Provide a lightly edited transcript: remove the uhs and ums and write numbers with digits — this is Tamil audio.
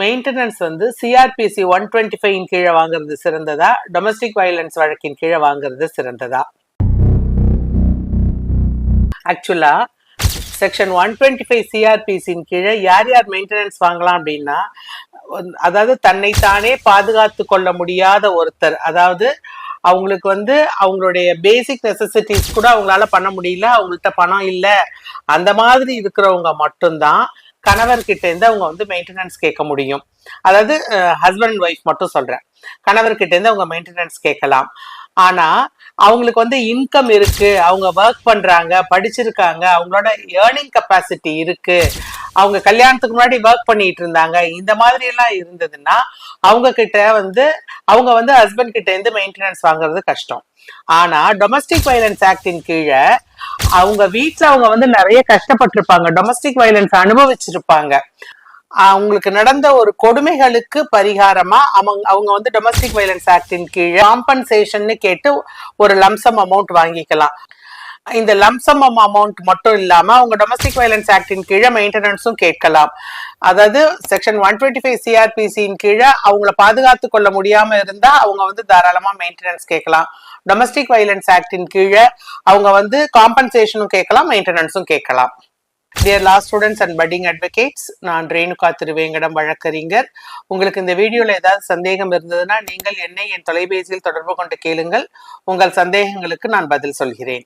மெயின்டெனன்ஸ் வந்து சிஆர்பிசி 125 கீழே வாங்குறது சிறந்ததா, டொமஸ்டிக் வயலன்ஸ் வழக்கின் கீழே வாங்குறது சிறந்ததா? ஆக்சுவலா செக்ஷன் 125 சிஆர்பிசியின் கீழே யார் யார் மெயின்டெனன்ஸ் வாங்கலாம் அப்படின்னா, அதாவது தன்னைத்தானே பாதுகாத்து கொள்ள முடியாத ஒருத்தர், அதாவது அவங்களுக்கு வந்து அவங்களுடைய பேசிக் நெசசிட்டிஸ் கூட அவங்களால பண்ண முடியல, அவங்கள்ட்ட பணம் இல்லை, அந்த மாதிரி இருக்கிறவங்க மட்டும்தான் கணவர்கிட்ட இருந்து அவங்க வந்து மெயின்டெனன்ஸ் கேட்க முடியும். அதாவது ஹஸ்பண்ட் ஒய்ஃப் மட்டும் சொல்றேன். கணவர்கிட்ட இருந்து அவங்க மெயின்டெனன்ஸ் கேட்கலாம். ஆனா அவங்களுக்கு வந்து இன்கம் இருக்கு, அவங்க ஒர்க் பண்றாங்க, படிச்சிருக்காங்க, அவங்களோட ஏர்னிங் கெப்பாசிட்டி இருக்கு, அவங்க கல்யாணத்துக்கு முன்னாடி ஒர்க் பண்ணிட்டு இருந்தாங்க, இந்த மாதிரி எல்லாம் இருந்ததுன்னா அவங்க கிட்ட வந்து அவங்க வந்து ஹஸ்பண்ட் கிட்ட இருந்து மெயின்டெனன்ஸ் வாங்குறது கஷ்டம். ஆனா டொமஸ்டிக் வயலன்ஸ் ஆக்டின் கீழே அவங்க வீட்டுல அவங்க வந்து நிறைய கஷ்டப்பட்டிருப்பாங்க, டொமஸ்டிக் வயலன்ஸ் அனுபவிச்சிருப்பாங்க, அவங்களுக்கு நடந்த ஒரு கொடுமைகளுக்கு பரிகாரமா அவங்க வந்து டொமஸ்டிக் வயலன்ஸ் ஆக்டின் கீழே காம்பன்சேஷன் கேட்டு ஒரு லம்சம் அமௌண்ட் வாங்கிக்கலாம். இந்த லம்சம் அமௌண்ட் மட்டும் இல்லாம அவங்க டொமஸ்டிக் வயலன்ஸ் ஆக்டின் கீழே மெயின்டெனன்ஸும் கேட்கலாம். அதாவது செக்ஷன் 125 சிஆர்பிசியின் கீழே அவங்கள பாதுகாத்து கொள்ள முடியாம இருந்தா அவங்க வந்து தாராளமா மெயின்டெனன்ஸ் கேட்கலாம். டொமஸ்டிக் வயலன்ஸ் ஆக்டின் கீழே அவங்க வந்து காம்பன்சேஷனும் கேட்கலாம், மெயின்டெனன்ஸும் கேட்கலாம். Dear law students and padding advocates, நான் ரேணுகா திருவேங்கடம் வழக்கறிஞர். உங்களுக்கு இந்த வீடியோல ஏதாவது சந்தேகம் இருந்ததுன்னா நீங்கள் என்னை என் தொலைபேசியில் தொடர்பு கொண்டு கேளுங்கள். உங்கள் சந்தேகங்களுக்கு நான் பதில் சொல்கிறேன்.